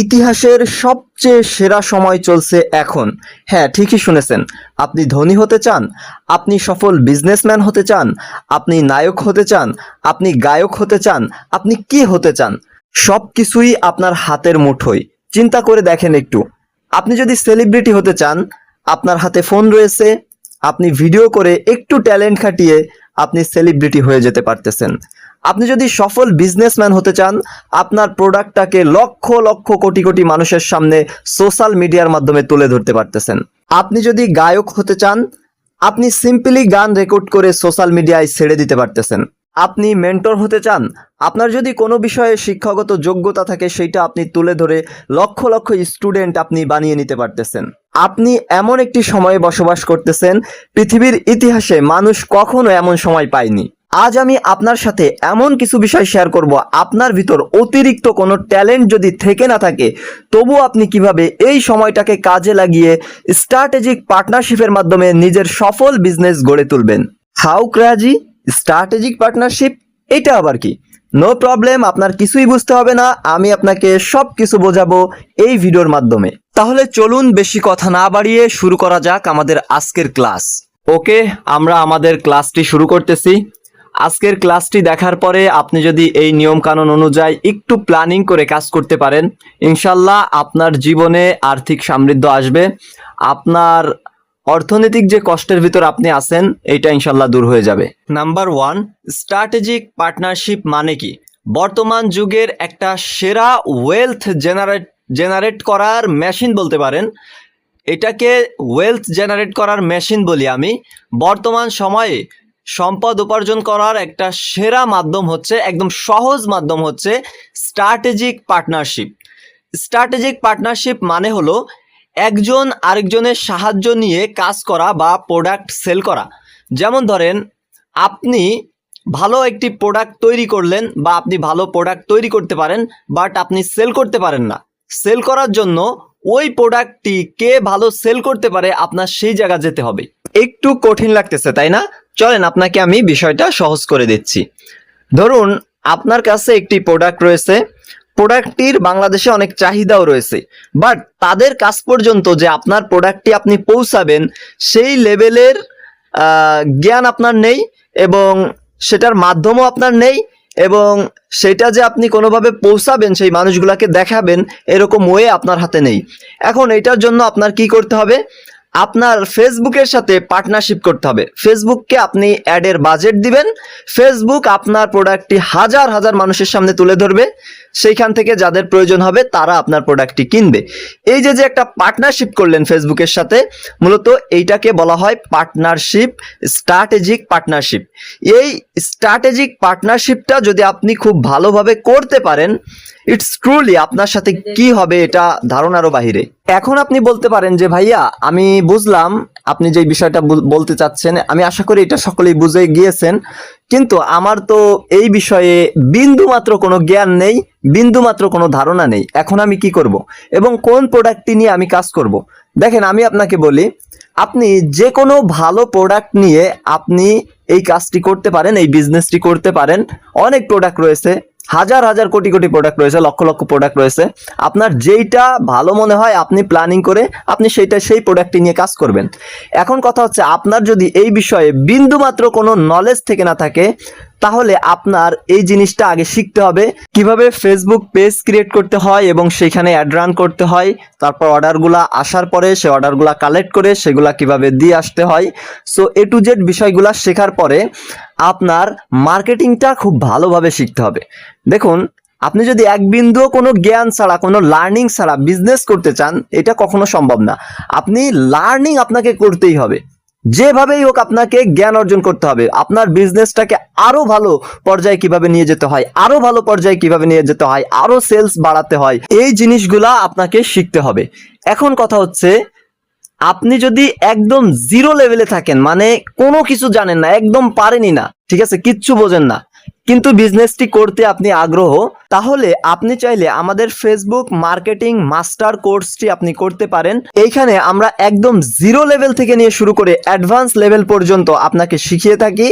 ইতিহাসের সবচেয়ে সেরা সময় চলছে এখন। হ্যাঁ, ঠিকই শুনেছেন। আপনি ধনী হতে চান, আপনি সফল বিজনেসম্যান হতে চান, আপনি নায়ক হতে চান, আপনি গায়ক হতে চান, আপনি কি হতে চান, সব কিছুই আপনার হাতের মুঠোয়। চিন্তা করে দেখেন একটু। আপনি যদি সেলিব্রিটি হতে চান, আপনার হাতে ফোন রয়েছে, আপনি ভিডিও করে একটু ট্যালেন্ট খাটিয়ে আপনি সেলিব্রিটি হয়ে যেতে পারতেছেন। আপনি যদি সফল বিজনেসম্যান হতে চান, আপনার প্রোডাক্টটাকে লক্ষ লক্ষ কোটি কোটি মানুষের সামনে সোশ্যাল মিডিয়ার মাধ্যমে তুলে ধরতে পারতেছেন। আপনি যদি গায়ক হতে চান, আপনি সিম্পলি গান রেকর্ড করে সোশ্যাল মিডিয়ায় ছেড়ে দিতে পারতেছেন। আপনি মেন্টর হতে চান, আপনার যদি কোনো বিষয়ে শিক্ষাগত যোগ্যতা থাকে সেইটা আপনি তুলে ধরে লক্ষ লক্ষ স্টুডেন্ট আপনি বানিয়ে নিতে পারতেছেন। আপনি এমন একটি সময়ে বসবাস করতেছেন, পৃথিবীর ইতিহাসে মানুষ কখনো এমন সময় পায়নি। আজ আমি আপনার সাথে এমন কিছু বিষয় শেয়ার করব, আপনার ভিতর অতিরিক্ত কোনো ট্যালেন্ট যদি থেকে না থাকে, তবু আপনি কিভাবে এই সময়টাকে কাজে লাগিয়ে স্ট্র্যাটেজিক পার্টনারশিপের মাধ্যমে নিজের সফল বিজনেস গড়ে তুলবেন। হাউ ক্রাজি স্ট্র্যাটেজিক পার্টনারশিপ, এটা আবার কি? নো প্রবলেম, আপনার কিছুই বুঝতে হবে না, আমি আপনাকে সব কিছু বোঝাবো এই ভিডিওর মাধ্যমে। তাহলে চলুন বেশি কথা না বাড়িয়ে শুরু করা যাক আমাদের আজকের ক্লাস। ওকে, আমরা আমাদের ক্লাসটি শুরু করতেছি। আজকের ক্লাসটি দেখার পরে আপনি যদি এই নিয়ম কানুন অনুযায়ী একটু প্ল্যানিং করে কাজ করতে পারেন, ইনশাল্লাহ আপনার জীবনে আর্থিক সমৃদ্ধি আসবে। আপনার অর্থনৈতিক যে কষ্টের ভিতর আপনি আছেন, এইটা ইনশাল্লাহ দূর হয়ে যাবে। নাম্বার 1, স্ট্র্যাটেজিক পার্টনারশিপ মানে কি? বর্তমান যুগের একটা সেরা ওয়েলথ জেনারেট করার মেশিন বলতে পারেন। এটাকে ওয়েলথ জেনারেট করার মেশিন বলি আমি। বর্তমান সময়ে সম্পদ উপার্জন করার একটা সেরা মাধ্যম হচ্ছে, একদম সহজ মাধ্যম হচ্ছে স্ট্র্যাটেজিক পার্টনারশিপ। স্ট্র্যাটেজিক পার্টনারশিপ মানে হলো একজন আরেকজনের সাহায্য নিয়ে কাজ করা বা প্রোডাক্ট সেল করা। যেমন ধরেন, আপনি ভালো একটি প্রোডাক্ট তৈরি করলেন বা আপনি ভালো প্রোডাক্ট তৈরি করতে পারেন, বাট আপনি সেল করতে পারেন না। সেল করার জন্য ওই প্রোডাক্টটি কে ভালো সেল করতে পারে, আপনার সেই জায়গা যেতে হবে। একটু কঠিন লাগতেছে, তাই না? চলেন আপনাকে আমি বিষয়টা সহজ করে দিচ্ছি। ধরুন, আপনার কাছে একটি প্রোডাক্ট রয়েছে, প্রোডাক্টটির বাংলাদেশে অনেক চাহিদাও রয়েছে, বাট তাদের কাছ পর্যন্ত যে আপনার প্রোডাক্টটি আপনি পৌঁছাবেন সেই লেভেলের জ্ঞান আপনার নেই, এবং সেটার মাধ্যমও আপনার নেই, এবং সেটা যে আপনি কোনোভাবে পৌঁছাবেন, সেই মানুষগুলোকে দেখাবেন, এরকম ওয়ে আপনার হাতে নেই। এখন এটার জন্য আপনার কি করতে হবে? আপনার ফেসবুকের সাথে পার্টনারশিপ করতে হবে। ফেসবুককে আপনি অ্যাডের বাজেট দিবেন, ফেসবুক আপনার প্রোডাক্টটি হাজার হাজার মানুষের সামনে তুলে ধরবে, সেইখান থেকে যাদের প্রয়োজন হবে তারা আপনার প্রোডাক্টটি কিনবে। এই যে একটা পার্টনারশিপ করলেন ফেসবুকের সাথে, মূলত এইটাকে বলা হয় পার্টনারশিপ, স্ট্র্যাটেজিক পার্টনারশিপ। এই স্ট্র্যাটেজিক পার্টনারশিপটা যদি আপনি খুব ভালোভাবে করতে পারেন, ইটস ট্রুলি আপনার সাথে কি হবে এটা ধারণারও বাহিরে। এখন আপনি বলতে পারেন যে ভাইয়া, আমি বুঝলাম আপনি যে বিষয়টা বলতে চাচ্ছেন, আমি আশা করি এটা সকলেই বুঝে গিয়েছেন, কিন্তু আমার তো এই বিষয়ে বিন্দুমাত্র কোনো জ্ঞান নেই, বিন্দুমাত্র কোনো ধারণা নেই। এখন আমি কি করব এবং কোন প্রোডাক্টটি নিয়ে আমি কাজ করব? দেখেন, আমি আপনাকে বলি, আপনি যে কোনো ভালো প্রোডাক্ট নিয়ে আপনি এই কাজটি করতে পারেন, এই বিজনেসটি করতে পারেন। অনেক প্রোডাক্ট রয়েছে, হাজার হাজার কোটি কোটি প্রোডাক্ট রয়েছে, লক্ষ লক্ষ প্রোডাক্ট রয়েছে। আপনার যেইটা ভালো মনে হয় আপনি প্ল্যানিং করে আপনি সেই প্রোডাক্টটি নিয়ে কাজ করবেন। এখন কথা হচ্ছে, আপনার যদি এই বিষয়ে বিন্দুমাত্র কোনো নলেজ থেকে না থাকে, তাহলে আপনার এই জিনিসটা আগে শিখতে হবে, কিভাবে ফেসবুক পেজ ক্রিয়েট করতে হয় এবং সেখানে অ্যাড রান করতে হয়। তারপর অর্ডারগুলা আসার পরে সে অর্ডারগুলা কালেক্ট করে সেগুলা কিভাবে দিয়ে আসতে হয়। সো A to Z বিষয়গুলা শেখার পরে আপনার মার্কেটিংটা খুব ভালোভাবে শিখতে হবে। দেখুন, আপনি যদি এক বিন্দুও কোনো জ্ঞান ছাড়া, কোনো লার্নিং ছাড়া বিজনেস করতে চান, এটা কখনো সম্ভব না। আপনি লার্নিং আপনাকে করতেই হবে, যেভাবেই হোক আপনাকে জ্ঞান অর্জন করতে হবে। আপনার বিজনেসটাকে আরো ভালো পর্যায়ে কিভাবে নিয়ে যেতে হয়, আরো ভালো পর্যায়ে কিভাবে নিয়ে যেতে হয়, আরো সেলস বাড়াতে হয়, এই জিনিসগুলা আপনাকে শিখতে হবে। এখন কথা হচ্ছে, আপনি যদি একদম জিরো লেভেলে থাকেন, মানে কোনো কিছু জানেন না, একদম পারেনই না, ঠিক আছে, কিচ্ছু বোঝেন না, কিন্তু বিজনেসটি করতে আপনি আগ্রহ, তাহলে আপনি চাইলে আমাদের ফেসবুক মার্কেটিং মাস্টার কোর্সটি আপনি করতে পারেন। এইখানে আমরা একদম জিরো লেভেল থেকে নিয়ে শুরু করে অ্যাডভান্স লেভেল পর্যন্ত আপনাকে শিখিয়ে থাকি।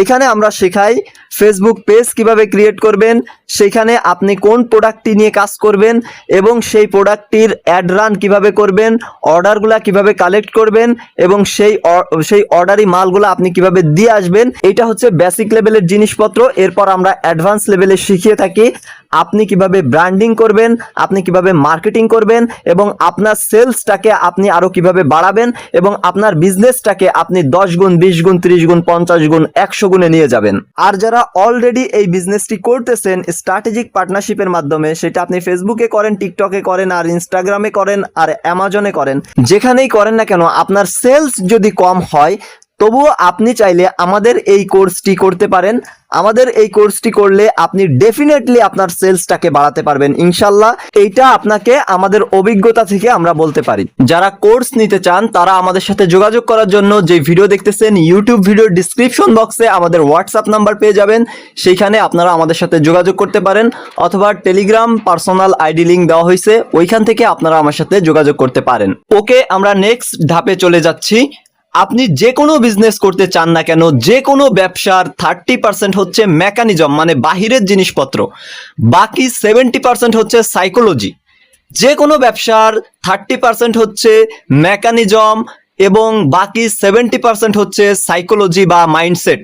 এখানে আমরা শেখাই ফেসবুক পেজ কিভাবে ক্রিয়েট করবেন, সেখানে আপনি কোন প্রোডাক্টটি নিয়ে কাজ করবেন এবং সেই প্রোডাক্টটির অ্যাড রান কিভাবে করবেন, অর্ডারগুলা কিভাবে কালেক্ট করবেন এবং সেই অর্ডারি মালগুলো আপনি কিভাবে দিয়ে আসবেন। এটা হচ্ছে বেসিক লেভেলের জিনিসপত্র। এরপর আমরা অ্যাডভান্স লেভেলে শিখিয়ে থাকি আপনি কিভাবে ব্র্যান্ডিং করবেন, আপনি কিভাবে মার্কেটিং করবেন এবং আপনার সেলসটাকে আপনি আরো কিভাবে বাড়াবেন এবং আপনার বিজনেসটাকে আপনি 10 গুণ, 20 গুণ, 30 গুণ, 50 গুণ, 100 গুণে নিয়ে যাবেন। আর যারা অলরেডি এই বিজনেসটি করতেছেন স্ট্র্যাটেজিক পার্টনারশিপের মাধ্যমে, সেটা আপনি ফেসবুকে করেন, টিকটকে করেন, আর ইনস্টাগ্রামে করেন, আর অ্যামাজনে করেন, যেখানেই করেন না কেন আপনার সেলস যদি কম হয়, তবুও আপনি চাইলে আমাদের এই কোর্সটি করতে পারেন। আমাদের এই কোর্সটি করলে আপনি ডেফিনেটলি আপনার সেলসটাকে বাড়াতে পারবেন ইনশাল্লাহ। এইটা আপনাকে আমাদের অভিজ্ঞতা থেকে আমরা বলতে পারি। যারা কোর্স নিতে চান তারা আমাদের সাথে যোগাযোগ করার জন্য যে ভিডিও দেখতেছেন, ইউটিউব ভিডিওর ডিসক্রিপশন বক্সে আমাদের হোয়াটসঅ্যাপ নাম্বার পেয়ে যাবেন, সেইখানে আপনারা আমাদের সাথে যোগাযোগ করতে পারেন, অথবা টেলিগ্রাম পার্সোনাল আইডি লিঙ্ক দেওয়া হয়েছে, ওইখান থেকে আপনারা আমার সাথে যোগাযোগ করতে পারেন। ওকে, আমরা নেক্সট ধাপে চলে যাচ্ছি। আপনি যে কোনো বিজনেস করতে চান না কেন, যে কোনো ব্যবসার 30% হচ্ছে মেকানিজম মানে বাহিরের জিনিসপত্র, বাকি 70% হচ্ছে সাইকোলজি। যে কোনো ব্যবসার 30% হচ্ছে মেকানিজম এবং বাকি 70% হচ্ছে সাইকোলজি বা মাইন্ডসেট।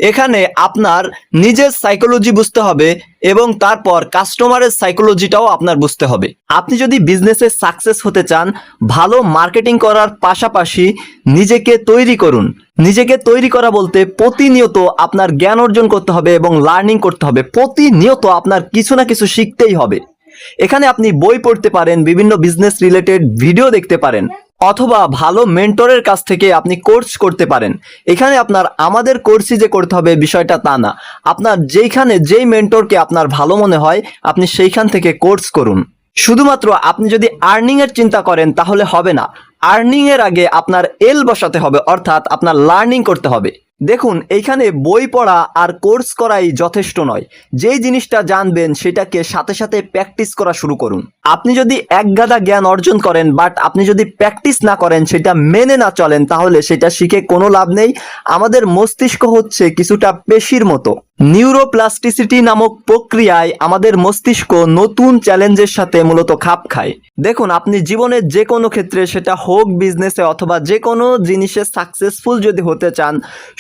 এখানে আপনার নিজের সাইকোলজি বুঝতে হবে এবং তারপর কাস্টমারের সাইকোলজিটাও আপনার বুঝতে হবে। আপনি যদি বিজনেসে সাকসেস হতে চান, ভালো মার্কেটিং করার পাশাপাশি নিজেকে তৈরি করুন। নিজেকে তৈরি করা বলতে প্রতিনিয়ত আপনার জ্ঞান অর্জন করতে হবে এবং লার্নিং করতে হবে। প্রতিনিয়ত আপনার কিছু না কিছু শিখতেই হবে। এখানে আপনি বই পড়তে পারেন, বিভিন্ন বিজনেস রিলেটেড ভিডিও দেখতে পারেন, অথবা ভালো মেন্টরের কাছ থেকে আপনি কোর্স করতে পারেন। এখানে আপনার আমাদের কোর্সই যে করতে হবে বিষয়টা তা না। আপনার যেই মেন্টরকে আপনার ভালো মনে হয় আপনি সেইখান থেকে কোর্স করুন। শুধুমাত্র আপনি যদি আর্নিং এর চিন্তা করেন তাহলে হবে না। আর্নিং এর আগে আপনার এল বসাতে হবে, অর্থাৎ আপনার লার্নিং করতে হবে। দেখুন, এইখানে বই পড়া আর কোর্স করাই যথেষ্ট নয়। যেই জিনিসটা জানবেন সেটাকে সাথে সাথে প্র্যাকটিস করা শুরু করুন। আপনি যদি একগাদা জ্ঞান অর্জন করেন বাট আপনি যদি প্র্যাকটিস না করেন, সেটা মেনে না চলেন, তাহলে সেটা শিখে কোনো লাভ নেই। আমাদের মস্তিষ্ক হচ্ছে কিছুটা পেশির মতো। নিউরোপ্লাস্টিসিটি নামক প্রক্রিয়ায় আমাদের মস্তিষ্ক নতুন চ্যালেঞ্জের সাথে মূলত খাপ খায়। দেখুন, আপনি জীবনের যে কোনো ক্ষেত্রে, সেটা হোক বিজনেসে অথবা যে কোনো জিনিসে সাকসেসফুল যদি হতে চান,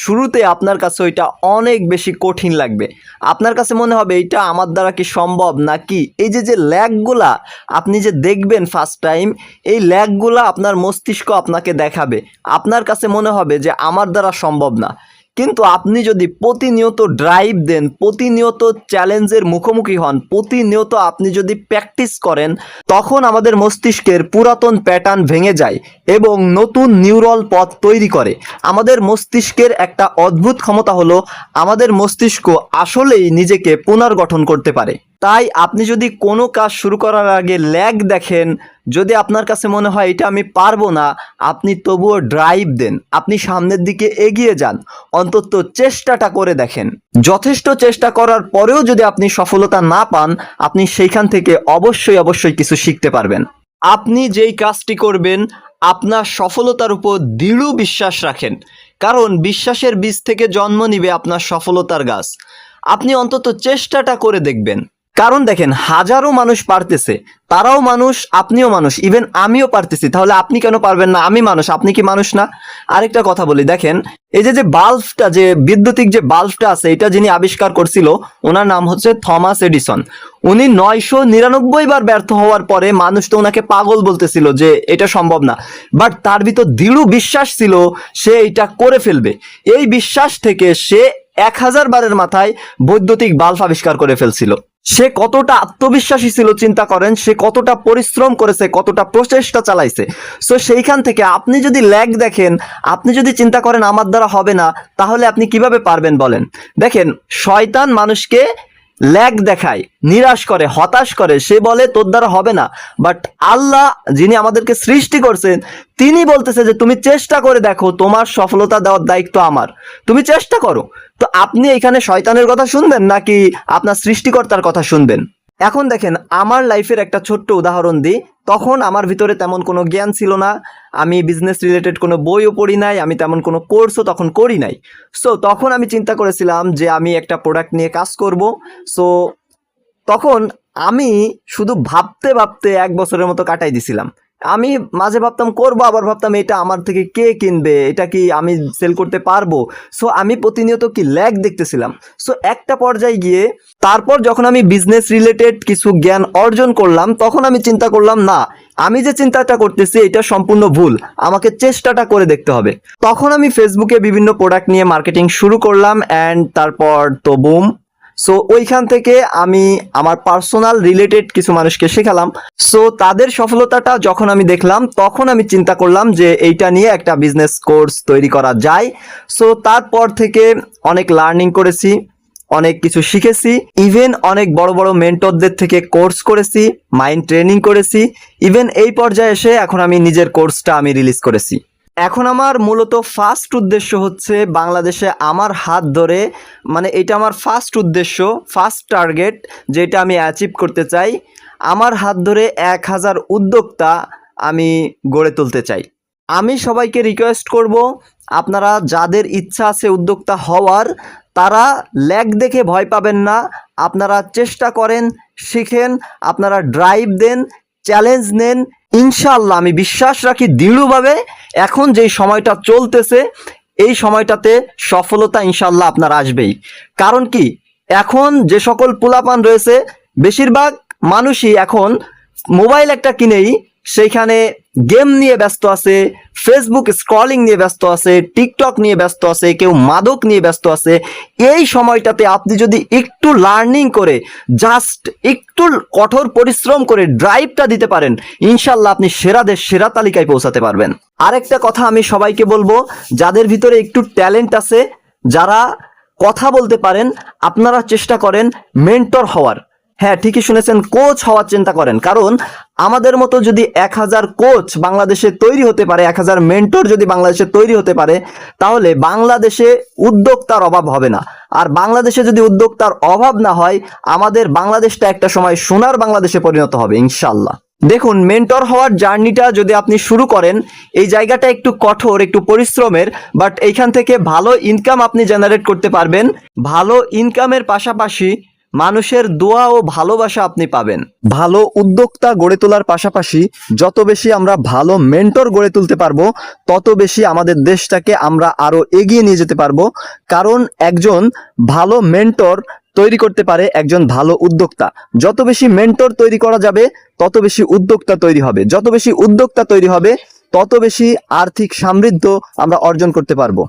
শুরুতে আপনার কাছে ওইটা অনেক বেশি কঠিন লাগবে। আপনার কাছে মনে হবে এটা আমার দ্বারা কি সম্ভব নাকি। এই যে ল্যাগগুলা আপনি যে দেখবেন ফার্স্ট টাইম, এই ল্যাগগুলা আপনার মস্তিষ্ক আপনাকে দেখাবে। আপনার কাছে মনে হবে যে আমার দ্বারা সম্ভব না। কিন্তু আপনি যদি প্রতিনিয়ত ড্রাইভ দেন, প্রতিনিয়ত চ্যালেঞ্জের মুখোমুখি হন, প্রতিনিয়ত আপনি যদি প্র্যাকটিস করেন, তখন আমাদের মস্তিষ্কের পুরাতন প্যাটার্ন ভেঙে যায় এবং নতুন নিউরাল পথ তৈরি করে। আমাদের মস্তিষ্কের একটা অদ্ভুত ক্ষমতা হলো আমাদের মস্তিষ্ক আসলেই নিজেকে পুনর্গঠন করতে পারে। তাই আপনি যদি কোনো কাজ শুরু করার আগে ল্যাগ দেখেন, যদি আপনার কাছে মনে হয় এটা আমি পারবো না, আপনি তবুও ড্রাইভ দেন, আপনি সামনের দিকে এগিয়ে যান, অন্তত চেষ্টাটা করে দেখেন। যথেষ্ট চেষ্টা করার পরেও যদি আপনি সফলতা না পান, আপনি সেইখান থেকে অবশ্যই কিছু শিখতে পারবেন। আপনি যেই কাজটি করবেন আপনার সফলতার উপর দৃঢ় বিশ্বাস রাখেন, কারণ বিশ্বাসের বীজ থেকে জন্ম নিবে আপনার সফলতার গাছ। আপনি অন্তত চেষ্টাটা করে দেখবেন। কারণ দেখেন, হাজারো মানুষ পারতেছে, তারাও মানুষ, আপনিও মানুষ, ইভেন আমিও পারতেছি, তাহলে আপনি কেন পারবেন না? আমি মানুষ, আপনি কি মানুষ না? আরেকটা কথা বলি, দেখেন এই যে বাল্বটা, যে বৈদ্যুতিক যে বাল্বটা আছে, এটা যিনি আবিষ্কার করছিল ওনার নাম হচ্ছে থমাস এডিসন। উনি 999 বার ব্যর্থ হওয়ার পরে মানুষ তো ওনাকে পাগল বলতেছিল যে এটা সম্ভব না, বাট তার ভিতর দৃঢ় বিশ্বাস ছিল সে এটা করে ফেলবে। এই বিশ্বাস থেকে সে 1000 বারের মাথায় বৈদ্যুতিক বাল্ব আবিষ্কার করে ফেলছিল। সে কতটা আত্মবিশ্বাসী ছিল চিন্তা করেন, সে কতটা পরিশ্রম করেছে, কতটা প্রচেষ্টা চালাইছে। সো সেইখান থেকে আপনি যদি ল্যাগ দেখেন, আপনি যদি চিন্তা করেন আমার দ্বারা হবে না, তাহলে আপনি কিভাবে পারবেন বলেন? দেখেন, শয়তান মানুষকে ল্যাগ দেখায়, নিরাশ করে, হতাশ করে, সে বলে তোর দ্বারা হবে না। বাট আল্লাহ যিনি আমাদেরকে সৃষ্টি করছেন তিনি বলতেছে যে তুমি চেষ্টা করে দেখো, তোমার সফলতা দেওয়ার দায়িত্ব আমার, তুমি চেষ্টা করো। তো আপনি এখানে শয়তানের কথা শুনবেন নাকি আপনার সৃষ্টিকর্তার কথা শুনবেন? এখন দেখেন, আমার লাইফের একটা ছোট্ট উদাহরণ দিই। তখন আমার ভিতরে তেমন কোনো জ্ঞান ছিল না, আমি বিজনেস রিলেটেড কোনো বইও পড়ি নাই, আমি তেমন কোনো কোর্সও তখন করি নাই। সো তখন আমি চিন্তা করেছিলাম যে আমি একটা প্রোডাক্ট নিয়ে কাজ করব। সো তখন আমি শুধু ভাবতে ভাবতে 1 বছরের মতো কাটাই দিছিলাম। আমি মাঝে ভাবতাম করবো, আবার ভাবতাম এটা আমার থেকে কে কিনবে, এটা কি আমি সেল করতে পারবো। সো আমি প্রতিনিয়ত কি ল্যাগ দেখতেছিলাম। সো একটা পর্যায়ে গিয়ে তারপর যখন আমি বিজনেস রিলেটেড কিছু জ্ঞান অর্জন করলাম, তখন আমি চিন্তা করলাম না, আমি যে চিন্তাটা করতেছি এটা সম্পূর্ণ ভুল, আমাকে চেষ্টাটা করে দেখতে হবে। তখন আমি ফেসবুকে বিভিন্ন প্রোডাক্ট নিয়ে মার্কেটিং শুরু করলাম অ্যান্ড তারপর তো বুম। সো ওইখান থেকে আমি আমার পার্সোনাল রিলেটেড কিছু মানুষকে শেখালাম। সো তাদের সফলতাটা যখন আমি দেখলাম, তখন আমি চিন্তা করলাম যে এইটা নিয়ে একটা বিজনেস কোর্স তৈরি করা যায়। সো তারপর থেকে অনেক লার্নিং করেছি, অনেক কিছু শিখেছি, ইভেন অনেক বড় বড় মেন্টরদের থেকে কোর্স করেছি, মাইন্ড ট্রেনিং করেছি। ইভেন এই পর্যায়ে এসে এখন আমি নিজের কোর্সটা আমি রিলিজ করেছি। এখন আমার মূলত ফার্স্ট উদ্দেশ্য হচ্ছে বাংলাদেশে আমার হাত ধরে, মানে এটা আমার ফার্স্ট উদ্দেশ্য, ফার্স্ট টার্গেট যেটা আমি অ্যাচিভ করতে চাই। আমার হাত ধরে 1000 উদ্যোক্তা আমি গড়ে তুলতে চাই। আমি সবাইকে রিকোয়েস্ট করব, আপনারা যাদের ইচ্ছা আছে উদ্যোক্তা হওয়ার, তারা ল্যাগ দেখে ভয় পাবেন না, আপনারা চেষ্টা করেন, শিখেন, আপনারা ড্রাইভ দেন, চ্যালেঞ্জ নেন। ইনশাআল্লাহ আমি বিশ্বাস রাখি দৃঢ়ভাবে, এখন যেই সময়টা চলতেছে এই সময়টাতে সফলতা ইনশাআল্লাহ আপনার আসবেই। কারণ কি, এখন যে সকল পোলাপান রয়েছে বেশিরভাগ মানুষই এখন মোবাইল একটা কিনেই সেইখানে গেম নিয়ে ব্যস্ত আছে, ফেসবুক স্ক্রলিং নিয়ে ব্যস্ত আছে, টিকটক নিয়ে ব্যস্ত আছে, কেউ মাদক নিয়ে ব্যস্ত আছে। এই সময়টাতে আপনি যদি একটু লার্নিং করে, জাস্ট একটু কঠোর পরিশ্রম করে ড্রাইভটা দিতে পারেন, ইনশাল্লাহ আপনি সেরাদের সেরা তালিকায় পৌঁছাতে পারবেন। আরেকটা কথা আমি সবাইকে বলবো, যাদের ভিতরে একটু ট্যালেন্ট আছে, যারা কথা বলতে পারেন, আপনারা চেষ্টা করেন মেন্টর হওয়ার। হ্যাঁ, ঠিকই শুনেছেন, কোচ হওয়ার চিন্তা করেন। কারণ আমাদের মতো যদি 1000 কোচ বাংলাদেশে তৈরি হতে পারে, 1000 মেন্টর যদি বাংলাদেশে তৈরি হতে পারে, তাহলে বাংলাদেশে উদ্যোক্তার অভাব হবে না। আর বাংলাদেশে যদি উদ্যোক্তার অভাব না হয়, আমাদের বাংলাদেশটা একটা সময় সোনার বাংলাদেশে পরিণত হবে ইনশাল্লাহ। দেখুন, মেন্টর হওয়ার জার্নিটা যদি আপনি শুরু করেন, এই জায়গাটা একটু কঠোর, একটু পরিশ্রমের, বাট এইখান থেকে ভালো ইনকাম আপনি জেনারেট করতে পারবেন। ভালো ইনকামের পাশাপাশি মানুষের দোয়া ও ভালোবাসা আপনি পাবেন। ভালো উদ্যোক্তা গড়ে তোলার পাশাপাশি যত বেশি আমরা ভালো মেন্টর গড়ে তুলতে পারবো, তত বেশি আমাদের দেশটাকে আমরা আরো এগিয়ে নিয়ে যেতে পারবো। কারণ একজন ভালো মেন্টর তৈরি করতে পারে একজন ভালো উদ্যোক্তা। যত বেশি মেন্টর তৈরি করা যাবে, তত বেশি উদ্যোক্তা তৈরি হবে। যত বেশি উদ্যোক্তা তৈরি হবে, তত বেশি আর্থিক সমৃদ্ধ আমরা অর্জন করতে পারবো।